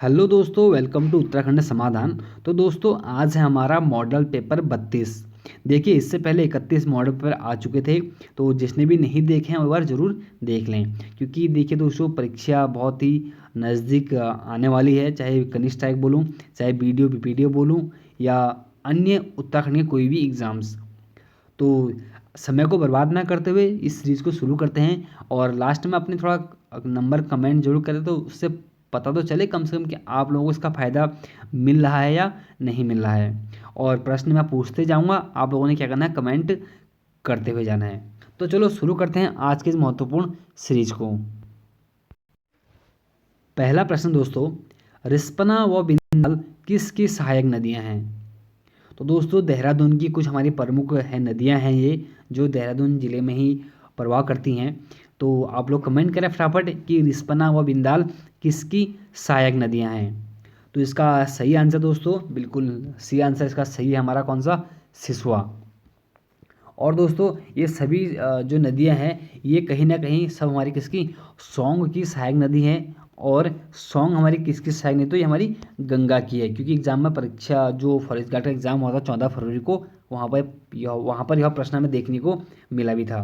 Hello दोस्तों, welcome to Uttarakhand समाधान। तो दोस्तों आज है हमारा मॉडल पेपर 32। देखिए, इससे पहले 31 मॉडल पेपर आ चुके थे। तो जिसने भी नहीं देखे हैं वो बार ज़रूर देख लें, क्योंकि देखिए दोस्तों, परीक्षा बहुत ही नज़दीक आने वाली है। चाहे कनिष्ठ टाइप बोलूँ, चाहे बीडीओ बीपीडीओ बोलूँ, या अन्य उत्तराखंड के कोई भी एग्ज़ाम्स। तो समय को बर्बाद ना करते हुए इस सीरीज़ को शुरू करते हैं। और लास्ट में अपने थोड़ा नंबर कमेंट जरूर करें, तो उससे पता तो चले कम से कम कि आप लोगों को इसका फ़ायदा मिल रहा है या नहीं मिल रहा है। और प्रश्न मैं पूछते जाऊंगा, आप लोगों ने क्या करना है, कमेंट करते हुए जाना है। तो चलो शुरू करते हैं आज के इस महत्वपूर्ण सीरीज को। पहला प्रश्न दोस्तों, रिस्पना व बिंदाल किसकी सहायक नदियां हैं? तो दोस्तों, देहरादून की कुछ हमारी प्रमुख है नदियां हैं ये, जो देहरादून ज़िले में ही प्रवाह करती हैं। तो आप लोग कमेंट करें फटाफट कि रिस्पना व बिंदाल किसकी सहायक नदियां हैं। तो इसका सही आंसर दोस्तों, बिल्कुल सी आंसर इसका सही है हमारा, कौन सा, सिसवा। और दोस्तों, ये सभी जो नदियां हैं ये कहीं ना कहीं सब हमारी किसकी, सौंग की सहायक नदी हैं। और सौंग हमारी किसकी सहायक नदी, तो ये हमारी गंगा की है, क्योंकि एग्जाम में परीक्षा जो फॉरेस्ट गार्ड का एग्जाम हुआ था 14 फरवरी को, वहाँ पर यह प्रश्न हमें देखने को मिला भी था।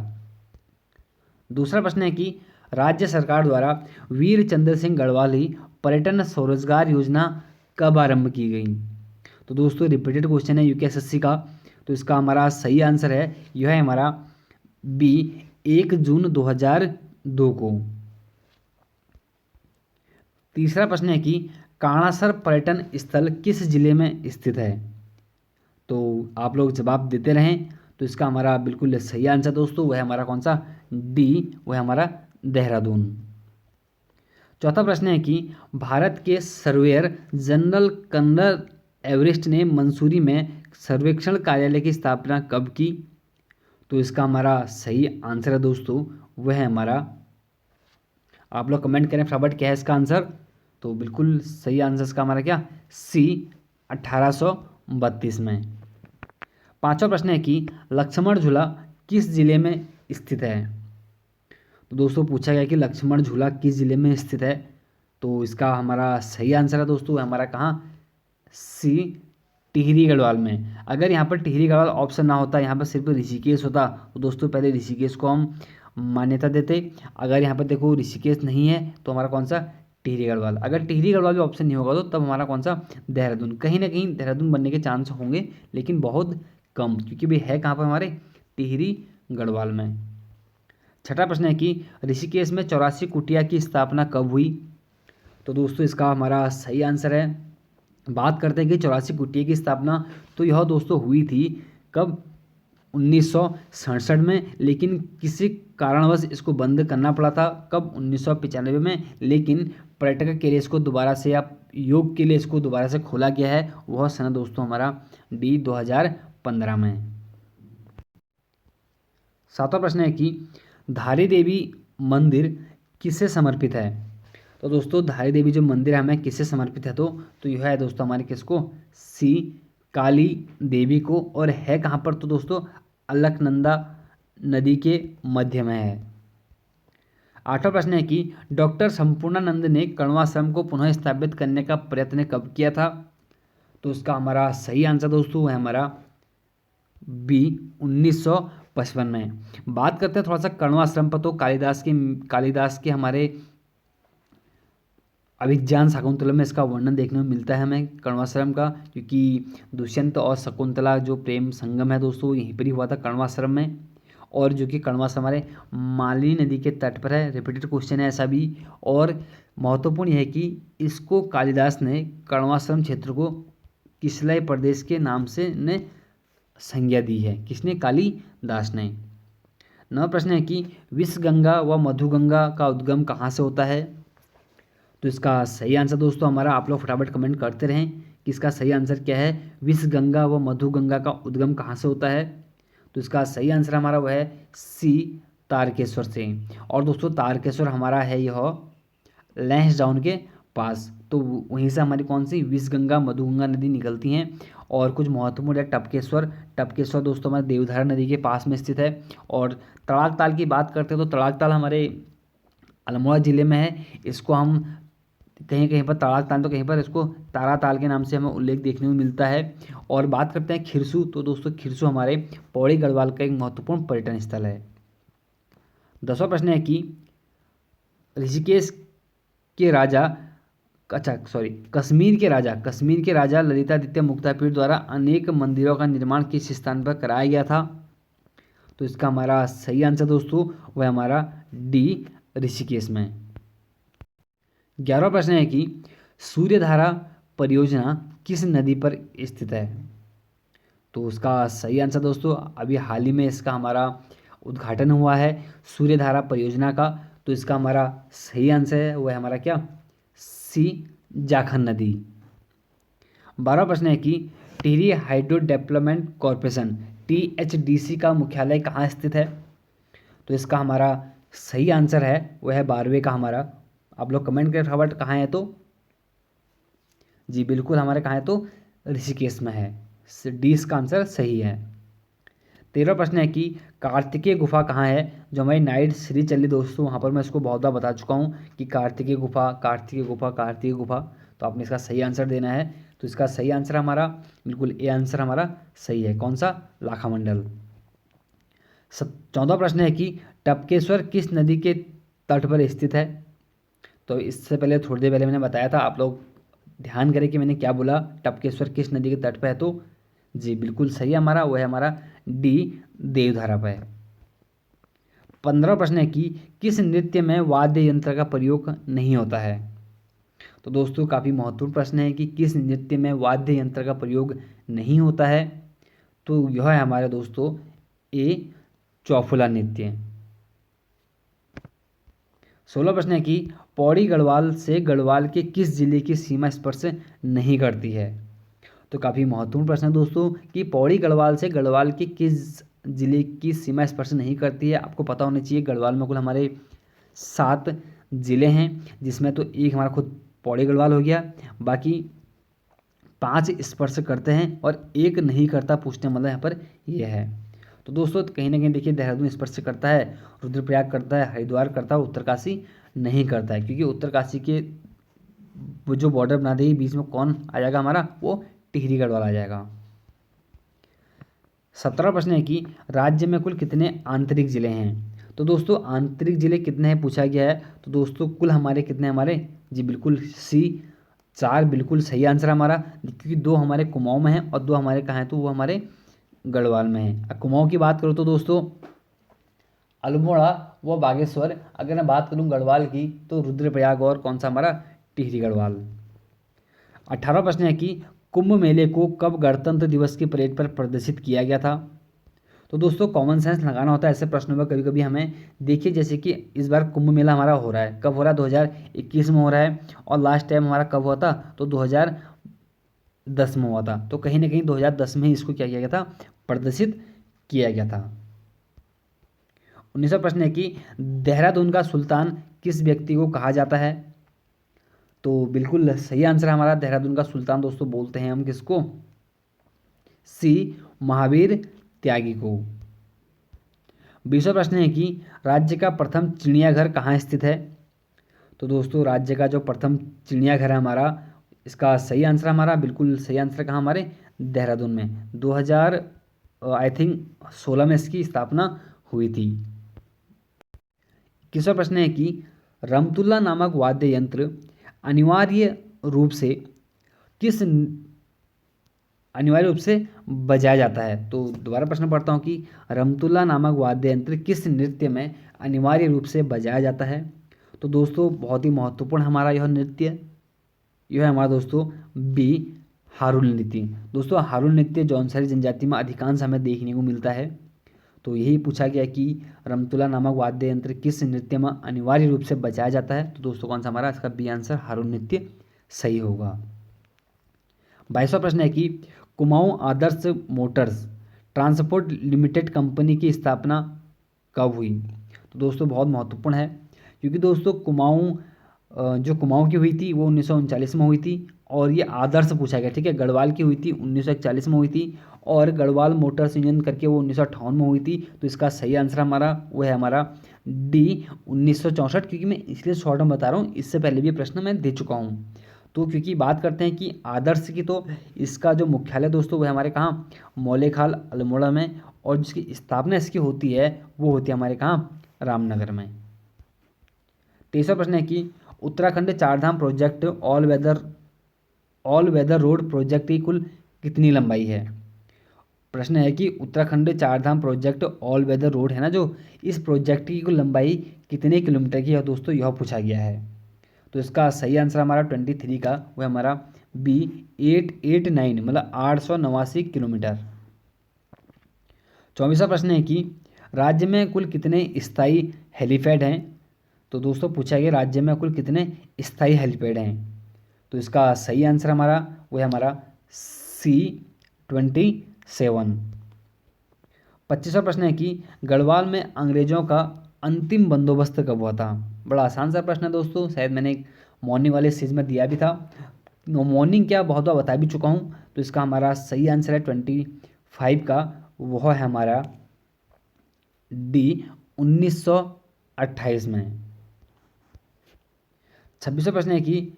दूसरा प्रश्न है कि राज्य सरकार द्वारा वीर चंद्र सिंह गढ़वाली पर्यटन स्वरोजगार योजना कब आरंभ की गई? तो दोस्तों, रिपीटेड क्वेश्चन है यूकेएसएससी का। तो इसका हमारा सही आंसर है, यह है हमारा बी, 1 जून 2002 को। तीसरा प्रश्न है कि काणासर पर्यटन स्थल किस जिले में स्थित है? तो आप लोग जवाब देते रहें। तो इसका हमारा बिल्कुल सही आंसर दोस्तों, वह हमारा कौन सा, डी, वह हमारा देहरादून। चौथा प्रश्न है कि भारत के सर्वेयर जनरल कर्नल एवरेस्ट ने मंसूरी में सर्वेक्षण कार्यालय की स्थापना कब की? तो इसका हमारा सही आंसर है दोस्तों, वह है हमारा, आप लोग कमेंट करें फटाफट क्या है इसका आंसर। तो बिल्कुल सही आंसर इसका हमारा क्या, सी, 1832 में। पांचवा प्रश्न है कि लक्ष्मण झूला किस जिले में स्थित है? तो दोस्तों, पूछा गया कि लक्ष्मण झूला किस जिले में स्थित है। तो इसका हमारा सही आंसर है दोस्तों, हमारा कहाँ, सी, टिहरी गढ़वाल में। अगर यहाँ पर टिहरी गढ़वाल ऑप्शन ना होता, यहाँ पर सिर्फ ऋषिकेश होता, तो दोस्तों पहले ऋषिकेश को हम मान्यता देते। अगर यहाँ पर देखो ऋषिकेश नहीं है तो हमारा कौन सा, टिहरी गढ़वाल। अगर टिहरी गढ़वाल भी ऑप्शन नहीं होगा तो तब हमारा कौन सा, देहरादून। कहीं ना कहीं देहरादून बनने के चांस होंगे, लेकिन बहुत कम, क्योंकि भाई है कहाँ पर हमारे, टिहरी गढ़वाल में। छठा प्रश्न है कि ऋषिकेश में 84 कुटिया की स्थापना कब हुई? तो दोस्तों, इसका हमारा सही आंसर है, बात करते हैं कि 84 कुटिया की स्थापना, तो यह दोस्तों हुई थी कब, 1967 में। लेकिन किसी कारणवश इसको बंद करना पड़ा था, कब, 1995 में। लेकिन पर्यटक के लिए इसको दोबारा से, या योग के लिए इसको दोबारा से खोला गया है, वह सन दोस्तों हमारा डी, 2015 में। सातवां प्रश्न है कि धारी देवी मंदिर किसे समर्पित है? तो दोस्तों, धारी देवी जो मंदिर है हमें किसे समर्पित है, तो यह है दोस्तों हमारे किसको, सी, काली देवी को। और है कहाँ पर, तो दोस्तों अलकनंदा नदी के मध्य में है। आठवां प्रश्न है कि डॉक्टर संपूर्णानंद ने कण्वाश्रम को पुनः स्थापित करने का प्रयत्न कब किया था? तो उसका हमारा सही आंसर दोस्तों है हमारा बी, 1955 में। बात करते हैं थोड़ा सा कण्वाश्रम पर। तो कालिदास के हमारे अभिज्ञान शाकुंतलम में इसका वर्णन देखने में मिलता है हमें कण्वाश्रम का, क्योंकि दुष्यंत और शकुंतला जो प्रेम संगम है दोस्तों, यहीं पर ही हुआ था कण्वाश्रम में। और जो कि कण्वाश्रम हमारे मालिनी नदी के तट पर है। रिपीटेड क्वेश्चन है ऐसा भी। और महत्वपूर्ण यह है कि इसको कालिदास ने, कण्वाश्रम क्षेत्र को, किसलय प्रदेश के नाम से ने संज्ञा दी है। किसने, कालिदास ने। नवा प्रश्न है कि विषगंगा व मधुगंगा का उद्गम कहाँ से होता है? तो इसका सही आंसर दोस्तों हमारा, आप लोग फटाफट कमेंट करते रहें कि इसका सही आंसर क्या है, विषगंगा व मधुगंगा का उद्गम कहाँ से होता है। तो इसका सही आंसर हमारा वह है सी, तारकेश्वर से। और दोस्तों, तारकेश्वर हमारा है यह लैंसडाउन के पास। तो वहीं से हमारी कौन सी, विषगंगा मधुगंगा नदी निकलती हैं। और कुछ महत्वपूर्ण है टपकेश्वर। टपकेश्वर दोस्तों हमारे देवधारा नदी के पास में स्थित है। और तड़ाक ताल की बात करते हैं तो तड़ाक ताल हमारे अल्मोड़ा ज़िले में है। इसको हम कहीं कहीं पर ताड़ा ताल, तो कहीं पर इसको तारा ताल के नाम से हमें उल्लेख देखने को मिलता है। और बात करते हैं खिरसू, तो दोस्तों खिरसू हमारे पौड़ी गढ़वाल का एक महत्वपूर्ण पर्यटन स्थल है। 10वां प्रश्न है कि ऋषिकेश के राजा, अच्छा सॉरी, कश्मीर के राजा ललितादित्य मुक्तापीड़ द्वारा अनेक मंदिरों का निर्माण किस स्थान पर कराया गया था? तो इसका हमारा सही आंसर दोस्तों वह हमारा डी, ऋषिकेश में। 11वां प्रश्न है कि सूर्यधारा परियोजना किस नदी पर स्थित है? तो उसका सही आंसर दोस्तों, अभी हाल ही में इसका हमारा उद्घाटन हुआ है सूर्यधारा परियोजना का, तो इसका हमारा सही आंसर है वह हमारा क्या, सी, जाखन नदी। 12वां प्रश्न है कि Tehri hydro development corporation THDC का मुख्यालय कहाँ स्थित है? तो इसका हमारा सही आंसर है वह है 12वें का हमारा, आप लोग कमेंट करें फटाफट कहाँ है, तो जी बिल्कुल हमारे कहाँ है, तो ऋषिकेश में है, डी इसका आंसर सही है। 13वां प्रश्न है कि कार्तिकेय गुफा कहाँ है? जो हमारी नाइट सीरीज चली दोस्तों, वहाँ पर मैं इसको बहुत बार बता चुका हूँ कि कार्तिकेय गुफा, कार्तिकेय गुफा, कार्तिकेय गुफा, तो आपने इसका सही आंसर देना है। तो इसका सही आंसर हमारा बिल्कुल ए आंसर हमारा सही है, कौन सा, लाखामंडल। 14वां प्रश्न है कि टपकेश्वर किस नदी के तट पर स्थित है? तो इससे पहले थोड़ी देर पहले मैंने बताया था, आप लोग ध्यान करें कि मैंने क्या बोला, टपकेश्वर किस नदी के तट पर है, तो जी बिल्कुल सही है हमारा, वह है हमारा डी, देवधारा पर है। 15वां प्रश्न है कि किस नृत्य में वाद्य यंत्र का प्रयोग नहीं होता है? तो दोस्तों काफ़ी महत्वपूर्ण प्रश्न है कि किस नृत्य में वाद्य यंत्र का प्रयोग नहीं होता है? तो यह है हमारे दोस्तों ए, चौफुला नृत्य। 16वां प्रश्न है कि पौड़ी गढ़वाल से गढ़वाल के किस जिले की सीमा स्पर्श नहीं करती है? तो काफ़ी महत्वपूर्ण प्रश्न है दोस्तों कि पौड़ी गढ़वाल से गढ़वाल के किस जिले की सीमा स्पर्श नहीं करती है। आपको पता होना चाहिए गढ़वाल में कुल हमारे 7 जिले हैं, जिसमें तो एक हमारा खुद पौड़ी गढ़वाल हो गया, बाकी 5 स्पर्श करते हैं और एक नहीं करता, पूछने मतलब यहाँ पर यह है। तो दोस्तों कहीं ना कहीं देखिए देहरादून स्पर्श करता है, रुद्रप्रयाग करता है, हरिद्वार करता है, उत्तरकाशी नहीं करता है, क्योंकि उत्तरकाशी के वो जो बॉर्डर बना देगी बीच में कौन आ जाएगा हमारा, वो टिहरी गढ़वाल आ जाएगा। 17वां प्रश्न है कि राज्य में कुल कितने आंतरिक जिले हैं? तो दोस्तों आंतरिक जिले कितने हैं पूछा गया है, तो दोस्तों कुल हमारे कितने हमारे, जी बिल्कुल सी, 4 बिल्कुल सही आंसर हमारा, क्योंकि 2 हमारे कुमाऊं में हैं और 2 हमारे कहाँ हैं, तो वो हमारे गढ़वाल में है। अब कुमाऊं की बात करूँ तो दोस्तों अल्मोड़ा व बागेश्वर, अगर मैं बात करूँ गढ़वाल की तो रुद्रप्रयाग और कौन सा हमारा, टिहरी गढ़वाल। 18वां प्रश्न है कि कुंभ मेले को कब गणतंत्र दिवस की परेड पर प्रदर्शित किया गया था? तो दोस्तों कॉमन सेंस लगाना होता है ऐसे प्रश्नों में कभी कभी हमें। देखिए जैसे कि इस बार कुंभ मेला हमारा हो रहा है, कब हो रहा है, 2021 में हो रहा है, और लास्ट टाइम हमारा कब हुआ था, तो 2010 में हुआ था, तो कहीं ना कहीं 2010 में ही इसको क्या किया गया था, प्रदर्शित किया गया था। 19वां प्रश्न है कि देहरादून का सुल्तान किस व्यक्ति को कहा जाता है? तो बिल्कुल सही आंसर हमारा देहरादून का सुल्तान दोस्तों बोलते हैं हम किसको, सी, महावीर त्यागी को। 20वां प्रश्न है कि राज्य का प्रथम चिड़ियाघर कहाँ स्थित है? तो दोस्तों राज्य का जो प्रथम चिड़ियाघर है हमारा, इसका सही आंसर हमारा बिल्कुल सही आंसर कहाँ हमारे, देहरादून में 2000 आई थिंक 16 में इसकी स्थापना हुई थी। 21वां प्रश्न है कि रमतुल्ला नामक वाद्य यंत्र अनिवार्य रूप से बजाया जाता है। तो दोबारा प्रश्न पढ़ता हूँ कि रमतुल्ला नामक वाद्य यंत्र किस नृत्य में अनिवार्य रूप से बजाया जाता है? तो दोस्तों बहुत ही महत्वपूर्ण हमारा यह नृत्य, यह है हमारा दोस्तों बी, हारुल नृत्य। दोस्तों हारुल नृत्य जौनसारी जनजाति में अधिकांश हमें देखने को मिलता है। तो यही पूछा गया कि रमतुल्ला नामक वाद्य यंत्र किस नृत्य में अनिवार्य रूप से बजाया जाता है? तो दोस्तों कौन सा हमारा, इसका बी आंसर हारुल नृत्य सही होगा। 22वां प्रश्न है कि कुमाऊं आदर्श मोटर्स ट्रांसपोर्ट लिमिटेड कंपनी की स्थापना कब हुई? तो दोस्तों बहुत महत्वपूर्ण है, क्योंकि दोस्तों जो कुमाऊं की हुई थी वो 1939 में हुई थी, और ये आदर्श पूछा गया, ठीक है, गढ़वाल की हुई थी 1941 में हुई थी, और गढ़वाल मोटर्स यूनियन करके वो 1958 में हुई थी। तो इसका सही आंसर हमारा वो है हमारा डी 1964, क्योंकि मैं इसलिए शॉर्ट में बता रहा हूँ, इससे पहले भी प्रश्न मैं दे चुका हूँ। तो क्योंकि बात करते हैं कि आदर्श की, तो इसका जो मुख्यालय दोस्तों वह हमारे कहाँ, मौलेखाल अल्मोड़ा में, और जिसकी स्थापना इसकी होती है वो होती है हमारे कहाँ, रामनगर में। 23वां प्रश्न है कि Uttarakhand Chardham project all weather road project की कुल कितनी लंबाई है। प्रश्न है कि Uttarakhand Chardham project all weather road है ना, जो इस प्रोजेक्ट की कुल लंबाई कितने किलोमीटर की है दोस्तों, यह पूछा गया है। तो इसका सही आंसर हमारा 23 का वो हमारा बी 889, मतलब 889 किलोमीटर। 24वां प्रश्न है कि राज्य में कुल कितने स्थायी हेलीपैड हैं। तो दोस्तों पूछा गया राज्य में कुल कितने स्थायी हेलीपैड हैं। तो इसका सही आंसर हमारा वो है हमारा C27। 25वां प्रश्न है कि गढ़वाल में अंग्रेजों का अंतिम बंदोबस्त कब हुआ था। बड़ा आसान सा प्रश्न है दोस्तों, शायद मैंने एक मॉर्निंग वाले सीरीज में दिया भी था, मॉर्निंग क्या बहुत बार बता भी चुका हूँ। तो इसका हमारा सही आंसर है 25 का, वह है हमारा डी 1928 में। 26वां प्रश्न है कि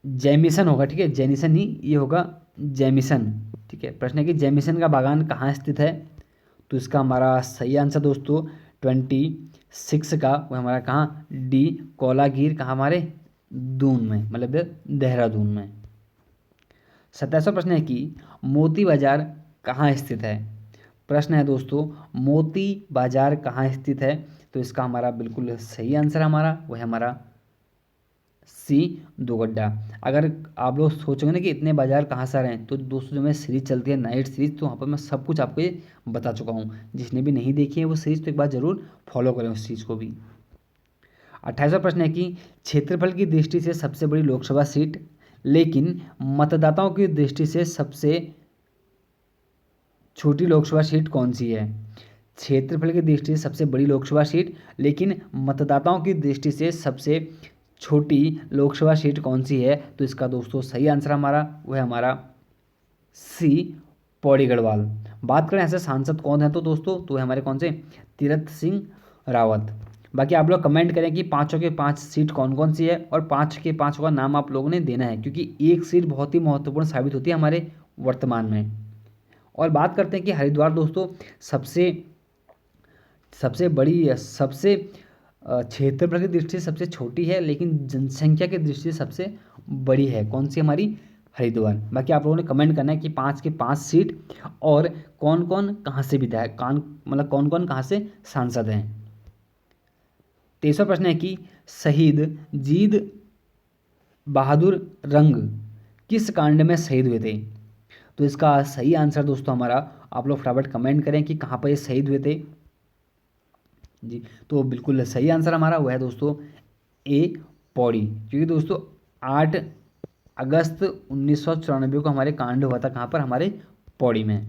जैमिसन होगा, ठीक है, जैनिसन ही ये होगा, जैमिसन, ठीक है। प्रश्न है कि जैमिसन का बागान कहाँ स्थित है। तो इसका हमारा सही आंसर दोस्तों 26 का वो हमारा कहाँ, डी कोलागीर, कहाँ हमारे दून में, मतलब देहरादून में। 27वां प्रश्न है कि मोती बाजार कहाँ स्थित है। प्रश्न है दोस्तों मोती बाजार कहाँ स्थित है। तो इसका हमारा बिल्कुल सही आंसर हमारा वो है हमारा सी दोगड्डा। अगर आप लोग सोचोगे ना कि इतने बाजार कहाँ से आ रहे हैं, तो दोस्तों जो मैं सीरीज चलती है नाइट सीरीज, तो वहाँ पर मैं सब कुछ आपको ये बता चुका हूँ। जिसने भी नहीं देखी है वो सीरीज, तो एक बार जरूर फॉलो करें उस चीज़ को भी। 28वां प्रश्न है कि क्षेत्रफल की दृष्टि से सबसे बड़ी लोकसभा सीट, लेकिन मतदाताओं की दृष्टि से सबसे छोटी लोकसभा सीट कौन सी है। क्षेत्रफल की दृष्टि से सबसे बड़ी लोकसभा सीट, लेकिन मतदाताओं की दृष्टि से सबसे छोटी लोकसभा सीट कौन सी है। तो इसका दोस्तों सही आंसर हमारा वो है हमारा सी पौड़ी गढ़वाल। बात करें ऐसे सांसद कौन है, तो दोस्तों तो हमारे कौन से, तीरथ सिंह रावत। बाकी आप लोग कमेंट करें कि पाँचों के 5 सीट कौन कौन सी है, और 5 के 5 का नाम आप लोगों ने देना है, क्योंकि एक सीट बहुत ही महत्वपूर्ण साबित होती है हमारे वर्तमान में। और बात करते हैं कि हरिद्वार दोस्तों सबसे बड़ी, सबसे क्षेत्रफल की दृष्टि से सबसे छोटी है, लेकिन जनसंख्या की दृष्टि से सबसे बड़ी है, कौन सी हमारी, हरिद्वार। बाकी आप लोगों ने कमेंट करना है कि 5 के 5 सीट, और कौन कौन कहाँ से विधायक, मतलब कौन कौन कहाँ से सांसद हैं। 23वां प्रश्न है कि शहीद जीद बहादुर रंग किस कांड में शहीद हुए थे। तो इसका सही आंसर दोस्तों हमारा, आप लोग फटाफट कमेंट करें कि कहाँ पर ये शहीद हुए थे जी। तो बिल्कुल सही आंसर हमारा वो है दोस्तों ए पौड़ी, क्योंकि दोस्तों 8 अगस्त 1994 को हमारे कांड हुआ था, कहाँ पर, हमारे पौड़ी में।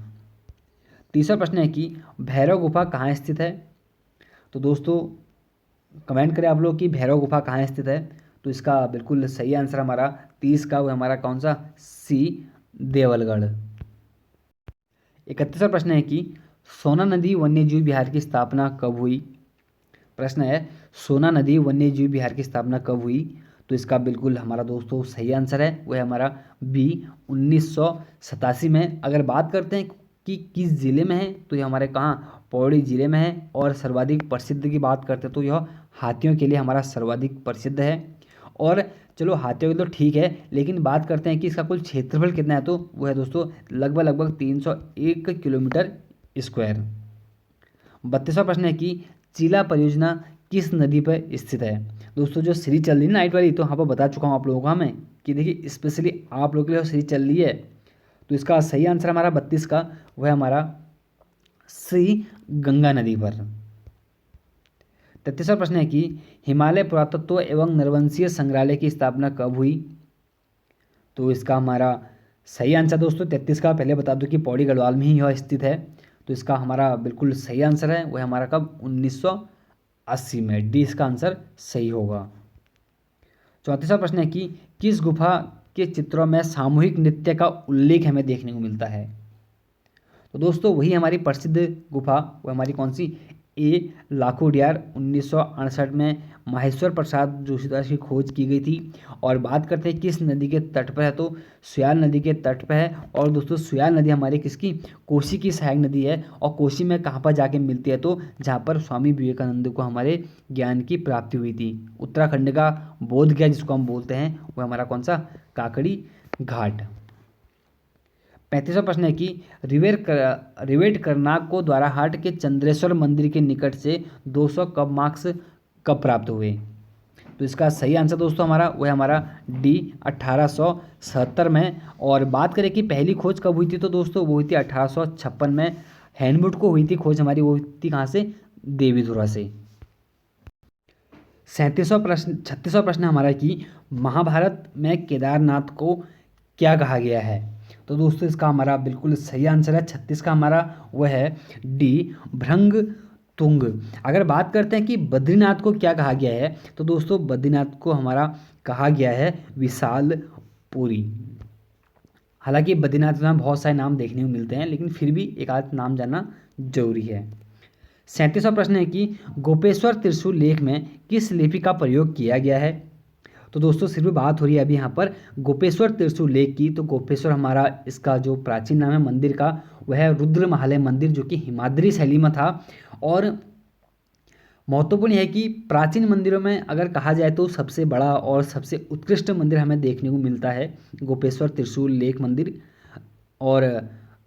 तीसरा प्रश्न है कि भैरव गुफा कहाँ स्थित है। तो दोस्तों कमेंट करें आप लोग कि भैरव गुफा कहाँ स्थित है। तो इसका बिल्कुल सही आंसर हमारा 30 का वो हमारा कौन सा, सी देवलगढ़। 31वां प्रश्न है कि सोना नदी वन्यजीव विहार की स्थापना कब हुई। प्रश्न है सोना नदी वन्यजीव विहार की स्थापना कब हुई। तो इसका बिल्कुल हमारा दोस्तों सही आंसर है वो है हमारा बी 1987 में। अगर बात करते हैं कि किस ज़िले में है, तो ये हमारे कहाँ, पौड़ी ज़िले में है। और सर्वाधिक प्रसिद्ध की बात करते हैं तो यह हाथियों के लिए हमारा सर्वाधिक प्रसिद्ध है। और चलो हाथियों के तो ठीक है, लेकिन बात करते हैं कि इसका कुल क्षेत्रफल कितना है, तो वो है दोस्तों लगभग 301 किलोमीटर स्क्वायर। 32वां प्रश्न है कि चिला परियोजना किस नदी पर स्थित है। दोस्तों जो सीरीज चल रही है नाइट वाली, तो यहाँ पर बता चुका हूँ आप लोगों को मैं कि देखिए स्पेशली आप लोगों के लिए सीरीज चल रही है। तो इसका सही आंसर हमारा 32 का वो है हमारा सी गंगा नदी पर। 33वां प्रश्न है कि हिमालय पुरातत्व एवं नरवंशीय संग्रहालय की स्थापना कब हुई। तो इसका हमारा सही आंसर दोस्तों 33 का, पहले बता दूं कि पौड़ी गढ़वाल में ही यह स्थित है। तो इसका हमारा बिल्कुल सही आंसर है वह हमारा कब, 1980 में। डी इसका आंसर सही होगा। 34वां प्रश्न है कि किस गुफा के चित्रों में सामूहिक नृत्य का उल्लेख हमें देखने को मिलता है। तो दोस्तों वही हमारी प्रसिद्ध गुफा वो हमारी कौन सी, ए लाखोडियार 1968 में माहेश्वर प्रसाद जोशी द्वारा इसकी खोज की गई थी। और बात करते हैं किस नदी के तट पर है, तो सुयाल नदी के तट पर है। और दोस्तों सुयाल नदी हमारी किसकी, कोसी की सहायक नदी है। और कोसी में कहाँ पर जाके मिलती है, तो जहाँ पर स्वामी विवेकानंद को हमारे ज्ञान की प्राप्ति हुई थी। उत्तराखंड का बोध गया जिसको हम बोलते हैं, वो हमारा कौन सा, काकड़ी घाट। 35वां प्रश्न है कि रिवेट करनाग को द्वाराहाट के चंद्रेश्वर मंदिर के निकट से 200 कब मार्क्स कब प्राप्त हुए। तो इसका सही आंसर दोस्तों हमारा वो है हमारा डी 1877 में। और बात करें कि पहली खोज कब हुई थी, तो दोस्तों वो हुई थी 1856 में। हैंडबुट को हुई थी खोज हमारी, वो हुई थी कहाँ से, देवीधुरा से। 36वां प्रश्न हमारा कि महाभारत में केदारनाथ को क्या कहा गया है। तो दोस्तों इसका हमारा बिल्कुल सही आंसर है 36 का हमारा वह है डी भृंग तुंग। अगर बात करते हैं कि बद्रीनाथ को क्या कहा गया है, तो दोस्तों बद्रीनाथ को हमारा कहा गया है विशाल पुरी। हालांकि बद्रीनाथ में बहुत सारे नाम देखने को मिलते हैं, लेकिन फिर भी एक आध नाम जानना जरूरी है। 37वां प्रश्न है कि गोपेश्वर त्रिशूल लेख में किस लिपि का प्रयोग किया गया है। तो दोस्तों सिर्फ बात हो रही है अभी यहाँ पर गोपेश्वर त्रिशूल लेख की। तो गोपेश्वर हमारा इसका जो प्राचीन नाम है मंदिर का, वह है रुद्र महालय मंदिर, जो कि हिमाद्री शैली में था। और महत्वपूर्ण है कि प्राचीन मंदिरों में अगर कहा जाए तो सबसे बड़ा और सबसे उत्कृष्ट मंदिर हमें देखने को मिलता है गोपेश्वर त्रिशूल लेख मंदिर और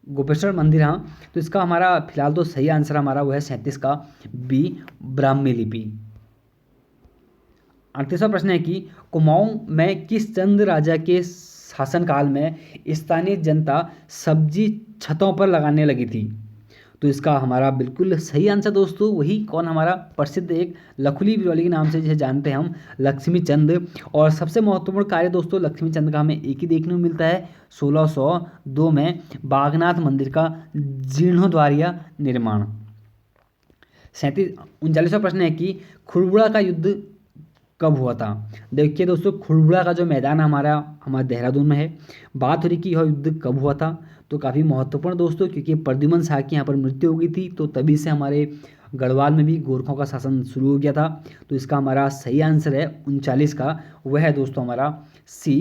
गोपेश्वर मंदिर। हाँ, तो इसका हमारा फिलहाल तो सही आंसर हमारा वो है 37 का बी ब्राह्मी लिपि। 38वां प्रश्न है कि कुमाऊं में किस चंद राजा के शासनकाल में स्थानीय जनता सब्जी छतों पर लगाने लगी थी। तो इसका हमारा बिल्कुल सही आंसर दोस्तों वही कौन, हमारा प्रसिद्ध एक लखुली बिरौली के नाम से जिसे जानते हैं हम, लक्ष्मी चंद। और सबसे महत्वपूर्ण कार्य दोस्तों लक्ष्मी चंद का हमें एक ही देखने को मिलता है 1602 में बागनाथ मंदिर का जीर्णोद्वारीय निर्माण। 39वां प्रश्न है कि खुड़बुड़ा का युद्ध कब हुआ था। देखिए दोस्तों खुड़बुड़ा का जो मैदान हमारा देहरादून में है। बात हो रही कि यह युद्ध कब हुआ था, तो काफ़ी महत्वपूर्ण दोस्तों, क्योंकि प्रद्युमन शाह की यहाँ पर मृत्यु हो गई थी, तो तभी से हमारे गढ़वाल में भी गोरखों का शासन शुरू हो गया था। तो इसका हमारा सही आंसर है 39 का, वह है दोस्तों हमारा सी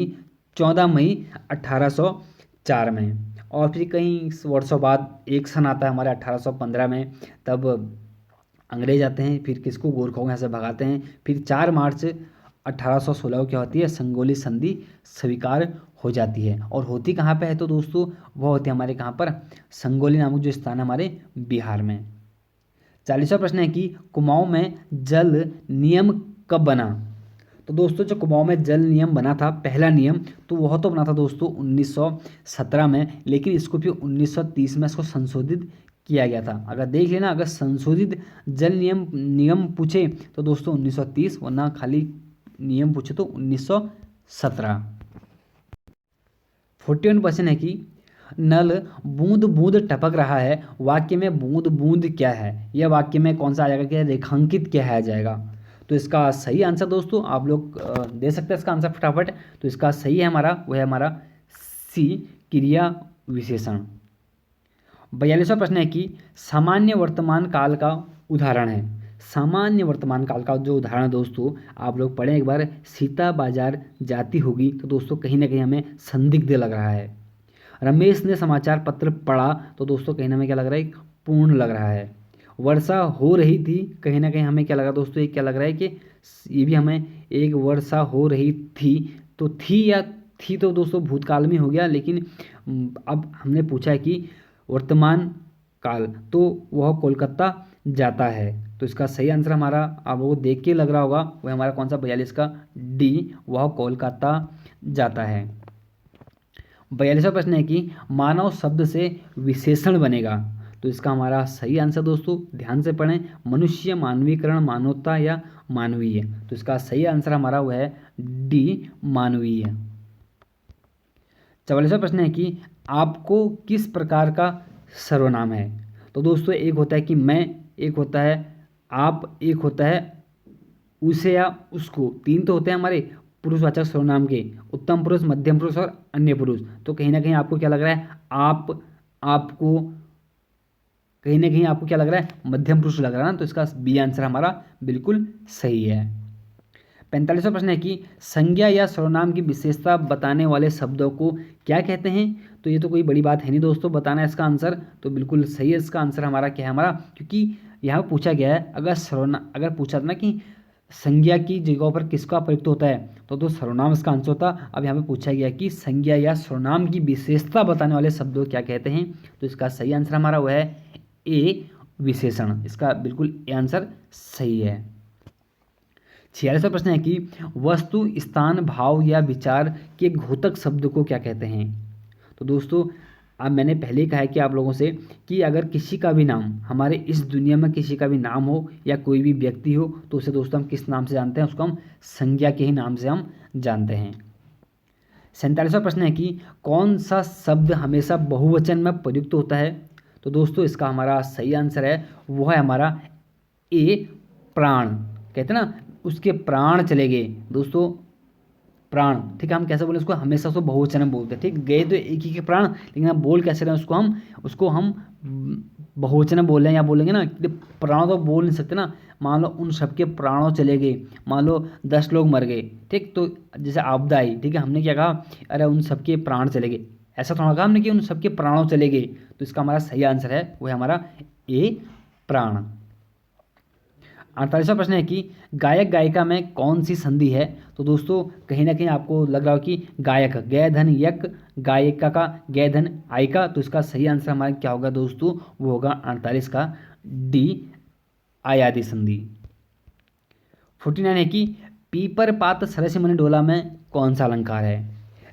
14 मई 1804 में। और फिर कई वर्षों बाद एक सन आता है हमारे 1815 में, तब अंग्रेज आते हैं, फिर किसको, गोरखों को यहाँ से भगाते हैं। फिर 4 मार्च 1816 को क्या होती है, संगोली संधि स्वीकार हो जाती है। और होती कहाँ पे है, तो दोस्तों वह होती है हमारे कहाँ पर, संगोली नामक जो स्थान है हमारे बिहार में। 40वां प्रश्न है कि कुमाऊं में जल नियम कब बना। तो दोस्तों जो कुमाऊं में जल नियम बना था, पहला नियम, तो वह तो बना था दोस्तों 1917 में, लेकिन इसको फिर 1930 में इसको संशोधित किया गया था। अगर देख लेना, अगर संशोधित जल नियम पूछे तो दोस्तों 1930, वरना खाली नियम पूछे तो 1917। 41 क्वेश्चन है कि नल बूंद बूंद टपक रहा है, वाक्य में बूंद बूंद क्या है। यह वाक्य में कौन सा आ जाएगा, क्या रेखांकित क्या है आ जाएगा। तो इसका सही आंसर दोस्तों आप लोग दे सकते हैं इसका आंसर फटाफट। तो इसका सही है हमारा, वह है हमारा सी क्रिया विशेषण। 42वां प्रश्न है कि सामान्य वर्तमान काल का उदाहरण है। सामान्य वर्तमान काल का जो उदाहरण दोस्तों आप लोग पढ़ें एक बार, सीता बाजार जाती होगी, तो दोस्तों कहीं ना कहीं हमें संदिग्ध लग रहा है। रमेश ने समाचार पत्र पढ़ा, तो दोस्तों कहीं ना कहीं क्या लग रहा है, पूर्ण लग रहा है। वर्षा हो रही थी, कहीं ना कहीं हमें क्या लगा दोस्तों, ये क्या लग रहा है कि ये भी हमें एक वर्षा हो रही थी। तो थी या थी तो दोस्तों भूतकाल में हो गया, लेकिन अब हमने पूछा है कि वर्तमान काल, तो वह कोलकाता जाता है। तो इसका सही आंसर हमारा आप लोगों को देख के लग रहा होगा, वह हमारा कौन सा 42 का डी, वह कोलकाता जाता है। 42वां प्रश्न है कि मानव शब्द से विशेषण बनेगा। तो इसका हमारा सही आंसर दोस्तों ध्यान से पढ़ें, मनुष्य, मानवीकरण, मानवता या मानवीय। तो इसका सही आंसर हमारा वह है डी, मानवीय। 44वां प्रश्न है कि आपको किस प्रकार का सर्वनाम है। तो दोस्तों एक होता है कि मैं, एक होता है आप, एक होता है उसे या उसको। 3 तो होते हैं हमारे पुरुषवाचक सर्वनाम के, उत्तम पुरुष, मध्यम पुरुष और अन्य पुरुष। तो कहीं ना कहीं आपको क्या लग रहा है, आप, आपको, कहीं ना कहीं आपको क्या लग रहा है, मध्यम पुरुष लग रहा है ना, तो इसका बी आंसर हमारा बिल्कुल सही है। 45वां प्रश्न है कि संज्ञा या सर्वनाम की विशेषता बताने वाले शब्दों को क्या कहते हैं। तो ये तो कोई बड़ी बात है नहीं दोस्तों, बताना है इसका आंसर, तो बिल्कुल सही है इसका आंसर हमारा क्या है हमारा, क्योंकि यहाँ पूछा गया है अगर पूछा था ना कि संज्ञा की जगहों पर किसका प्रयुक्त होता है, तो सर्वनाम इसका आंसर होता। अब यहाँ पे पूछा गया कि संज्ञा या सर्वनाम की विशेषता बताने वाले शब्दों क्या कहते हैं, तो इसका सही आंसर हमारा वह है ए विशेषण। इसका बिल्कुल ए आंसर सही है। 46वां प्रश्न है कि वस्तु, स्थान, भाव या विचार के घोतक शब्द को क्या कहते हैं। तो दोस्तों अब मैंने पहले ही कहा है कि आप लोगों से कि अगर किसी का भी नाम, हमारे इस दुनिया में किसी का भी नाम हो या कोई भी व्यक्ति हो, तो उसे दोस्तों हम किस नाम से जानते हैं, उसको हम संज्ञा के ही नाम से हम जानते हैं। 47वां प्रश्न है कि कौन सा शब्द हमेशा बहुवचन में प्रयुक्त होता है। तो दोस्तों इसका हमारा सही आंसर है वो है हमारा ए प्राण। कहते हैं ना उसके प्राण चले गए, दोस्तों प्राण, ठीक है, हम कैसे बोले उसको, हमेशा उसको बहुवचन में बोलते हैं, ठीक, गए तो एक ही के प्राण, लेकिन आप बोल कैसे रहे हैं उसको हम बहुवचन में बोल रहे हैं, या बोलेंगे ना कि प्राण तो बोल नहीं सकते ना, मान लो उन सबके प्राणों चले गए, मान लो 10 लोग मर गए, ठीक, तो जैसे आपदा आई, ठीक है, हमने क्या कहा, अरे उन सबके प्राण चले गए, ऐसा थोड़ा कहा हमने कि उन सबके प्राणों चले गए, तो इसका हमारा सही आंसर है वो है हमारा ए प्राण। 48वां प्रश्न है कि गायक गायिका में कौन सी संधि है। तो दोस्तों कहीं ना कहीं आपको लग रहा हो कि गायक गय धन यक, गायिका का गय धन आयिका, तो इसका सही आंसर हमारा क्या होगा दोस्तों, वो होगा 48 का डी आयादी संधि। 49 है कि पीपर पात सरस मन डोला में कौन सा अलंकार है।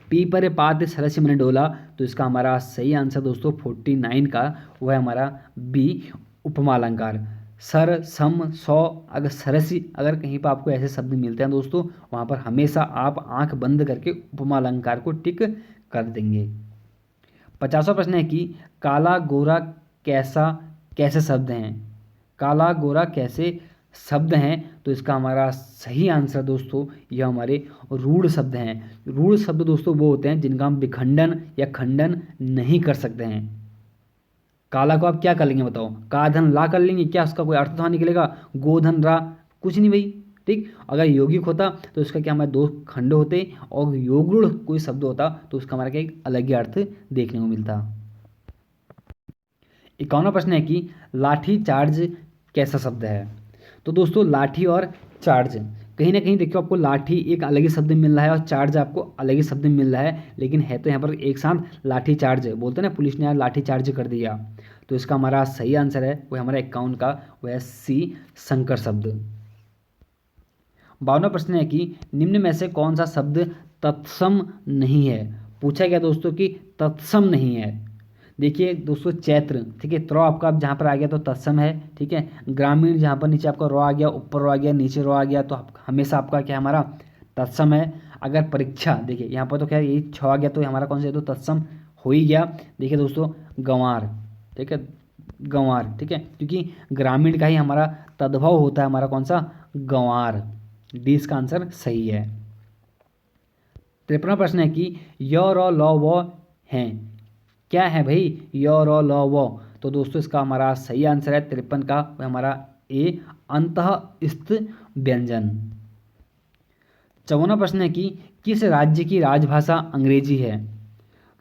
पीपर पात सरस मन डोला, तो इसका हमारा सही आंसर दोस्तों 49 का वो है हमारा बी उपमा अलंकार। सर, सम, सौ, अगर सरसी, अगर कहीं पर आपको ऐसे शब्द मिलते हैं दोस्तों, वहाँ पर हमेशा आप आंख बंद करके उपमा अलंकार को टिक कर देंगे। 50वां प्रश्न है कि काला गोरा कैसे शब्द हैं। काला गोरा कैसे शब्द हैं, तो इसका हमारा सही आंसर दोस्तों यह हमारे रूढ़ शब्द हैं। रूढ़ शब्द दोस्तों वो होते हैं जिनका हम विखंडन या खंडन नहीं कर सकते हैं। काला को आप क्या कर लेंगे बताओ, का धन ला कर लेंगे, क्या उसका कोई अर्थ तो निकलेगा, गोधन रा, कुछ नहीं भाई, ठीक। अगर यौगिक होता तो इसका क्या हमारे 2 खंड होते, और योगरूढ़ कोई शब्द होता तो उसका हमारा क्या एक अलग ही अर्थ देखने को मिलता। 51वां प्रश्न है कि लाठी चार्ज कैसा शब्द है। तो दोस्तों लाठी और चार्ज, कहीं ना कहीं देखियो आपको लाठी एक अलग ही शब्द मिल रहा है और चार्ज आपको अलग ही शब्द मिल रहा है, लेकिन है तो यहाँ पर एक साथ लाठी चार्ज बोलते हैं ना, पुलिस ने यार लाठी चार्ज कर दिया, तो इसका हमारा सही आंसर है वो हमारा 51 का वह है सी संकर शब्द। 52वां प्रश्न है कि निम्न में से कौन सा शब्द तत्सम नहीं है। पूछा गया दोस्तों कि तत्सम नहीं है। देखिए दोस्तों चैत्र, ठीक है, त्र आपका जहाँ पर आ गया तो तत्सम है, ठीक है, ग्रामीण जहाँ पर नीचे आपका रो आ गया, ऊपर रो आ गया, नीचे रो आ गया, तो हमेशा आपका क्या हमारा तत्सम है। अगर परीक्षा, देखिए यहाँ पर तो क्या यही 6 आ गया, तो हमारा कौन सा है, तो तत्सम हो ही गया। देखिए दोस्तों गंवार, ठीक है, गंवार, ठीक है, क्योंकि ग्रामीण का ही हमारा तद्भव होता है हमारा कौन सा, गंवार। डी इसका आंसर सही है। 53वां प्रश्न है कि य र ल व हैं, क्या है भाई य र ल व। तो दोस्तों इसका हमारा सही आंसर है 53 का हमारा ए अंतःस्थ व्यंजन। 54वां प्रश्न है कि किस राज्य की राजभाषा अंग्रेजी है।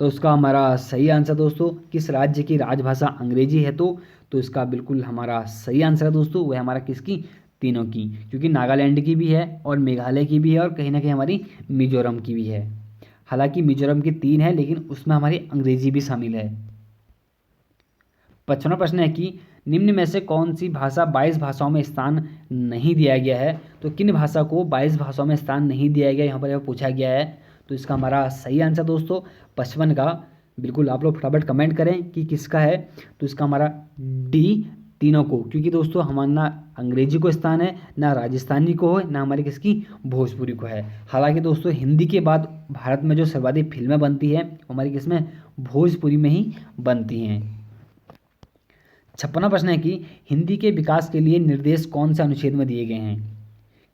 तो इसका हमारा सही आंसर दोस्तों किस राज्य की राजभाषा अंग्रेजी है, तो इसका बिल्कुल हमारा सही आंसर है दोस्तों वह हमारा किसकी, तीनों की, क्योंकि नागालैंड की भी है और मेघालय की भी है और कहीं ना कहीं हमारी मिजोरम की भी है। हालांकि मिजोरम की 3 है लेकिन उसमें हमारी अंग्रेजी भी शामिल है। 55वां प्रश्न है कि निम्न में से कौन सी भाषा 22 भाषाओं में स्थान नहीं दिया गया है। तो किन भाषा को 22 भाषाओं में स्थान नहीं दिया गया यहाँ पर यह पूछा गया है, तो इसका हमारा सही आंसर दोस्तों 55 का, बिल्कुल आप लोग फटाफट कमेंट करें कि किसका है, तो इसका हमारा डी तीनों को, क्योंकि दोस्तों हमारा ना अंग्रेजी को स्थान है, ना राजस्थानी को है, ना हमारी किसकी भोजपुरी को है। हालांकि दोस्तों हिंदी के बाद भारत में जो सर्वाधिक फिल्में बनती है वो हमारी किसमें, भोजपुरी में ही बनती हैं। 56वां प्रश्न है कि हिंदी के विकास के लिए निर्देश कौन से अनुच्छेद में दिए गए हैं।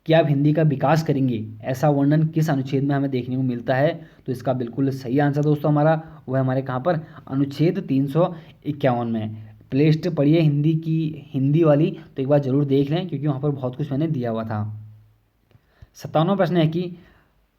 कि आप हिंदी का विकास करेंगे ऐसा वर्णन किस अनुच्छेद में हमें देखने को मिलता है, तो इसका बिल्कुल सही आंसर दोस्तों हमारा वह हमारे कहाँ पर, अनुच्छेद 351 में। प्लेलिस्ट पढ़िए हिंदी की, हिंदी वाली, तो एक बार ज़रूर देख लें क्योंकि वहाँ पर बहुत कुछ मैंने दिया हुआ था। 57वां प्रश्न है कि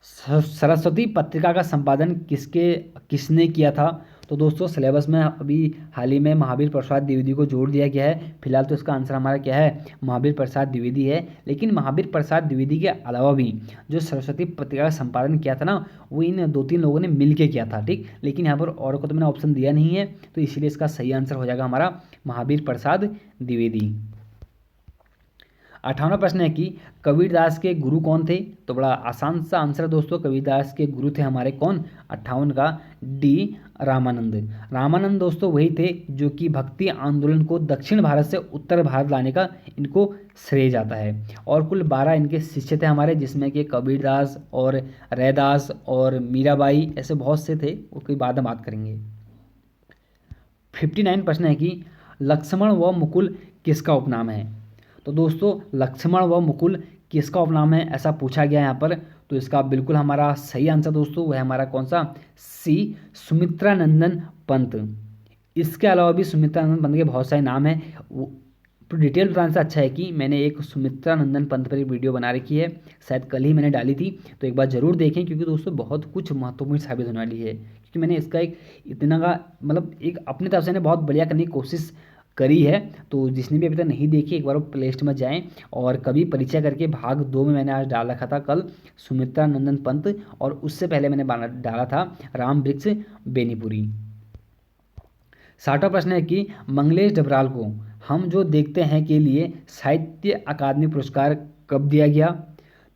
सरस्वती पत्रिका का संपादन किसने किया था? तो दोस्तों सिलेबस में अभी हाल ही में महावीर प्रसाद द्विवेदी को जोड़ दिया गया है। फिलहाल तो इसका आंसर हमारा क्या है? महावीर प्रसाद द्विवेदी है। लेकिन महावीर प्रसाद द्विवेदी के अलावा भी जो सरस्वती पत्रिका का संपादन किया था ना, वो इन 2-3 लोगों ने मिल के किया था, ठीक। लेकिन यहाँ पर और को तो मैंने ऑप्शन दिया नहीं है, तो इसीलिए इसका सही आंसर हो जाएगा हमारा महावीर प्रसाद द्विवेदी। 58वां प्रश्न है कि कबीरदास के गुरु कौन थे? तो बड़ा आसान सा आंसर है दोस्तों, कबीरदास के गुरु थे हमारे कौन? 58 का डी रामानंद। रामानंद दोस्तों वही थे जो कि भक्ति आंदोलन को दक्षिण भारत से उत्तर भारत लाने का इनको श्रेय जाता है। और कुल 12 इनके शिष्य थे हमारे, जिसमें कि कबीरदास और रैदास और मीराबाई, ऐसे बहुत से थे, उसकी बाद में बात करेंगे। 59 प्रश्न है कि लक्ष्मण व मुकुल किसका उपनाम है? तो दोस्तों लक्ष्मण व मुकुल किसका उपनाम है, ऐसा पूछा गया है यहाँ पर। तो इसका बिल्कुल हमारा सही आंसर दोस्तों वह हमारा कौन सा? सी, सुमित्रानंदन पंत। इसके अलावा भी सुमित्रानंदन पंत के बहुत सारे नाम हैं। तो डिटेल बताने से अच्छा है कि मैंने एक सुमित्रानंदन पंत पर एक वीडियो बना रखी है, शायद कल ही मैंने डाली थी, तो एक बार ज़रूर देखें क्योंकि दोस्तों बहुत कुछ महत्वपूर्ण साबित होने वाली है। क्योंकि मैंने इसका एक इतना का मतलब एक अपनी तरफ से मैंने बहुत बढ़िया करने की कोशिश करी है। तो जिसने भी अभी तक नहीं देखी, एक बार वो प्लेलिस्ट में जाएं और कभी परिचय करके भाग 2 में मैंने आज डाल रखा था कल सुमित्रानंदन पंत, और उससे पहले मैंने डाला था राम वृक्ष बेनीपुरी। 60वां प्रश्न है कि मंगलेश डबराल को हम जो देखते हैं के लिए साहित्य अकादमी पुरस्कार कब दिया गया?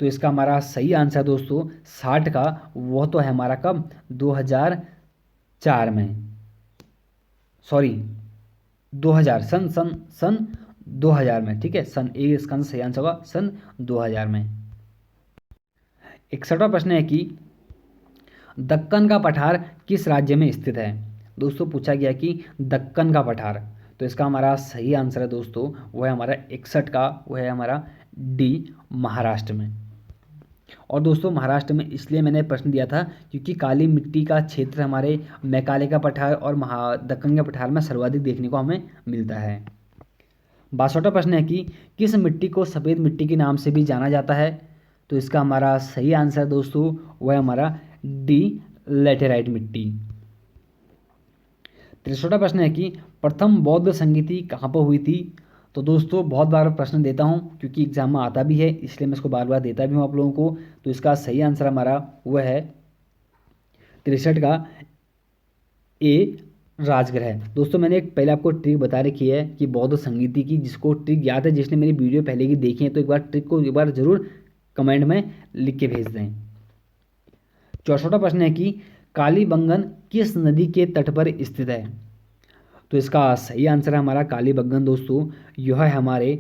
तो इसका हमारा सही आंसर दोस्तों 60 का वो तो है हमारा कब? 2004 में, सॉरी 2000 सन 2000 में, ठीक है। सन ए इसका सही आंसर होगा सन 2000 में। 61वां प्रश्न है कि दक्कन का पठार किस राज्य में स्थित है? दोस्तों पूछा गया कि दक्कन का पठार, तो इसका हमारा सही आंसर है दोस्तों वो है हमारा 61 का, वो है हमारा डी, महाराष्ट्र में। और दोस्तों महाराष्ट्र में इसलिए मैंने प्रश्न दिया था क्योंकि काली मिट्टी का क्षेत्र हमारे मैकाले का पठार और दक्कन के पठार में सर्वाधिक देखने को हमें मिलता है। 62वां प्रश्न है कि किस मिट्टी को सफ़ेद मिट्टी के नाम से भी जाना जाता है? तो इसका हमारा सही आंसर दोस्तों वह हमारा डी, लेटेराइट मिट्टी। 63वां प्रश्न है कि प्रथम बौद्ध संगीति कहाँ पर हुई थी? तो दोस्तों बहुत बार प्रश्न देता हूँ क्योंकि एग्जाम में आता भी है, इसलिए मैं इसको बार बार देता भी हूँ आप लोगों को। तो इसका सही आंसर हमारा वह है 63 का ए, राजगृह। दोस्तों मैंने एक पहले आपको ट्रिक बता रखी है कि बौद्ध संगीति की, जिसको ट्रिक याद है, जिसने मेरी वीडियो पहले की देखी है, तो एक बार ट्रिक को एक बार ज़रूर कमेंट में लिख के भेज दें। 64वां प्रश्न है कि कालीबंगन किस नदी के तट पर स्थित है? तो इसका सही आंसर है हमारा कालीबंगन दोस्तों यह है हमारे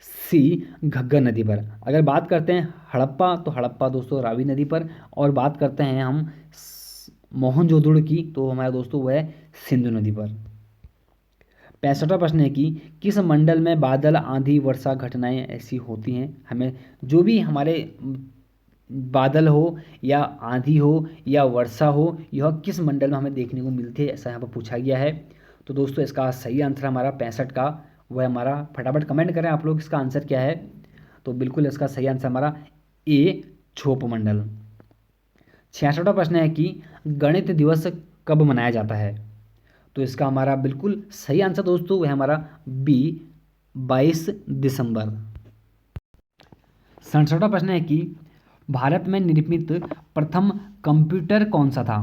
सी, घग्गर नदी पर। अगर बात करते हैं हड़प्पा, तो हड़प्पा दोस्तों रावी नदी पर, और बात करते हैं हम मोहनजोदड़ो की, तो हमारा दोस्तों वह है सिंधु नदी पर। 65वां प्रश्न है कि किस मंडल में बादल, आंधी, वर्षा घटनाएं ऐसी होती हैं? हमें जो भी हमारे बादल हो या आंधी हो या वर्षा हो, यह किस मंडल में हमें देखने को मिलती है, ऐसा यहाँ पर पूछा गया है। तो दोस्तों इसका सही आंसर हमारा 65 का वह हमारा, फटाफट कमेंट करें आप लोग इसका आंसर क्या है। तो बिल्कुल इसका सही आंसर हमारा ए, छोप मंडल। 66वां प्रश्न है कि गणित दिवस कब मनाया जाता है? तो इसका हमारा बिल्कुल सही आंसर दोस्तों वह हमारा बी, 22 दिसंबर। 67वां प्रश्न है कि भारत में निर्मित प्रथम कंप्यूटर कौन सा था?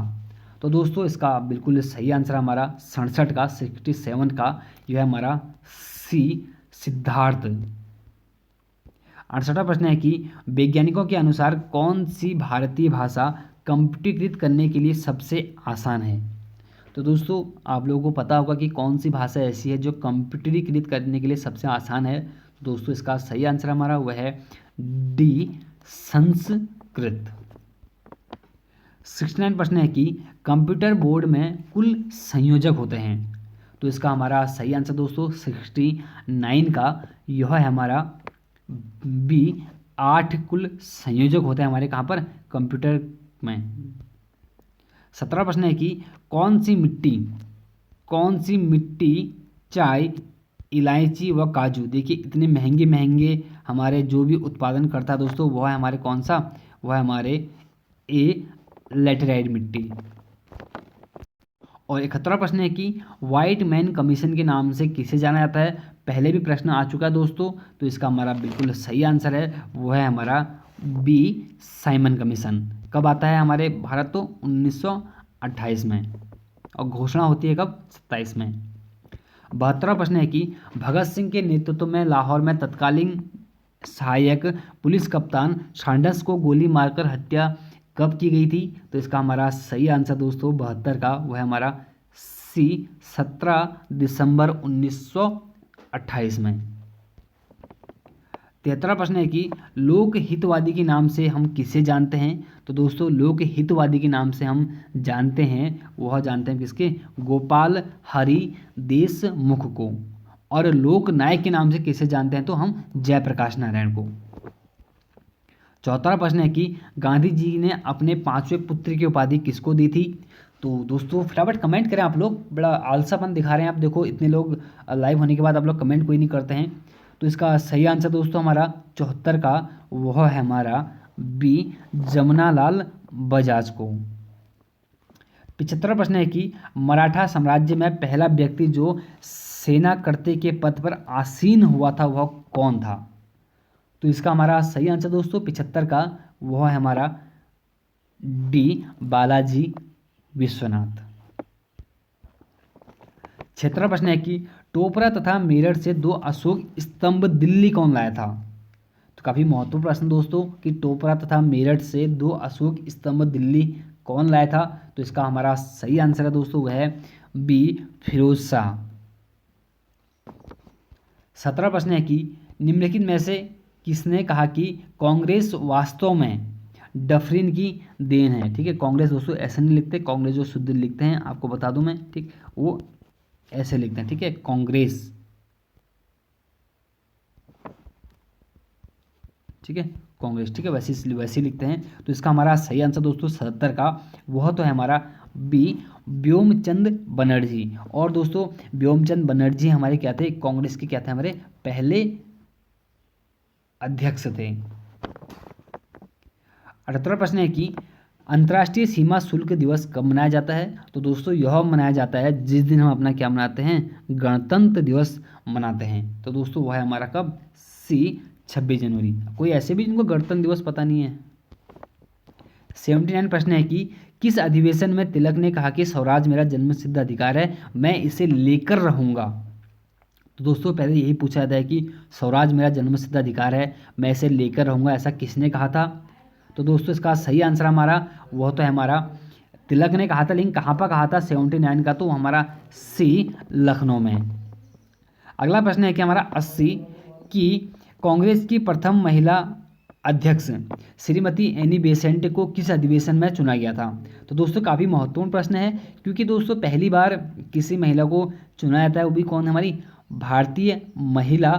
तो दोस्तों इसका बिल्कुल सही आंसर हमारा 67 का, 67 का, यह है हमारा सी, सिद्धार्थ। 68वां प्रश्न है कि वैज्ञानिकों के अनुसार कौन सी भारतीय भाषा कंप्यूटरीकृत करने के लिए सबसे आसान है? तो दोस्तों आप लोगों को पता होगा कि कौन सी भाषा ऐसी है जो कंप्यूटरीकृत करने के लिए सबसे आसान है। दोस्तों इसका सही आंसर हमारा वह है डी, संस्कृत। 69 प्रश्न है कि कंप्यूटर बोर्ड में कुल संयोजक होते हैं? तो इसका हमारा सही आंसर दोस्तों 69 का यह है हमारा बी, 8 कुल संयोजक होते हैं हमारे कहाँ पर? कंप्यूटर में। 17वां प्रश्न है कि कौन सी कौन सी मिट्टी चाय, इलायची व काजू, देखिए इतने महंगे महंगे हमारे जो भी उत्पादन करता है दोस्तों, वह है हमारे कौन सा, वह है हमारे ए लेटेराइट मिट्टी। और 71वां प्रश्न है कि व्हाइट मैन कमीशन के नाम से किसे जाना जाता है। पहले भी प्रश्न आ चुका है दोस्तों, तो इसका हमारा बिल्कुल सही आंसर है, वो है हमारा बी साइमन कमीशन। कब आता है हमारे भारत, तो 1928 में, और घोषणा होती है कब, 27 में। 72वां प्रश्न है कि भगत सिंह के नेतृत्व में लाहौर में तत्कालीन सहायक पुलिस कप्तान सैंडर्स को गोली मारकर हत्या कब की गई थी। तो इसका हमारा सही आंसर दोस्तों 72 का, वह है हमारा सी 17 दिसंबर 1928 में। 73वां प्रश्न है कि लोक हितवादी के नाम से हम किसे जानते हैं। तो दोस्तों लोक हितवादी के नाम से हम जानते हैं, वह जानते हैं किसके, गोपाल हरि देशमुख को। और लोक नायक के नाम से किसे जानते हैं, तो हम जयप्रकाश नारायण को। 74वां प्रश्न है कि गांधी जी ने अपने 5वें पुत्र की उपाधि किसको दी थी। तो दोस्तों फटाफट कमेंट करें, आप लोग बड़ा आलसापन दिखा रहे हैं, आप देखो इतने लोग लाइव होने के बाद आप लोग कमेंट कोई नहीं करते हैं। तो इसका सही आंसर दोस्तों हमारा 74 का, वह है हमारा बी जमुनालाल बजाज को। 75वां प्रश्न है कि मराठा साम्राज्य में पहला व्यक्ति जो सेनाकर्ते के पद पर आसीन हुआ था वह कौन था। तो इसका हमारा सही आंसर दोस्तों 75 का, वह है हमारा डी बालाजी विश्वनाथ। 76वां प्रश्न है कि टोपरा तथा मेरठ से 2 अशोक स्तंभ दिल्ली कौन लाया था। तो काफ़ी महत्वपूर्ण प्रश्न दोस्तों कि टोपरा तथा मेरठ से 2 अशोक स्तंभ दिल्ली कौन लाया था। तो इसका हमारा सही आंसर है दोस्तों, वह है बी फिरोज शाह। 17वां प्रश्न है कि निम्नलिखित में से किसने कहा कि कांग्रेस वास्तव में डफरिन की देन है। ठीक है, कांग्रेस दोस्तों ऐसे नहीं लिखते, कांग्रेस जो शुद्ध लिखते हैं आपको बता दूं मैं, ठीक, वो ऐसे लिखते हैं। ठीक है, कांग्रेस, ठीक है, कांग्रेस, ठीक है, वैसे लिखते हैं। तो इसका हमारा सही आंसर दोस्तों 77 का, वह तो है हमारा बी व्योमचंद बनर्जी। और दोस्तों व्योमचंद बनर्जी हमारे क्या थे, कांग्रेस के क्या थे, हमारे पहले अध्यक्ष थे। 78वां प्रश्न है कि अंतर्राष्ट्रीय सीमा शुल्क दिवस कब मनाया जाता है। तो दोस्तों यह मनाया जाता है जिस दिन हम अपना क्या मनाते हैं, गणतंत्र दिवस मनाते हैं। तो दोस्तों वह है हमारा कब, सी 26 जनवरी। कोई ऐसे भी जिनको गणतंत्र दिवस पता नहीं है। 79 प्रश्न है कि किस अधिवेशन में तिलक ने कहा कि स्वराज मेरा जन्मसिद्ध अधिकार है, मैं इसे लेकर रहूंगा। तो दोस्तों पहले यही पूछा जाता है कि स्वराज मेरा जन्मसिद्ध अधिकार है, मैं इसे लेकर रहूंगा, ऐसा किसने कहा था। तो दोस्तों इसका सही आंसर हमारा, वह तो है हमारा तिलक ने कहा था, लेकिन कहाँ पर कहा था 79 का, तो हमारा सी लखनऊ में। अगला प्रश्न है कि हमारा 80 की कांग्रेस की प्रथम महिला अध्यक्ष श्रीमती एनी बेसेंट को किस अधिवेशन में चुना गया था। तो दोस्तों काफ़ी महत्वपूर्ण प्रश्न है, क्योंकि दोस्तों पहली बार किसी महिला को चुना जाता है, वो भी कौन है, हमारी भारतीय महिला,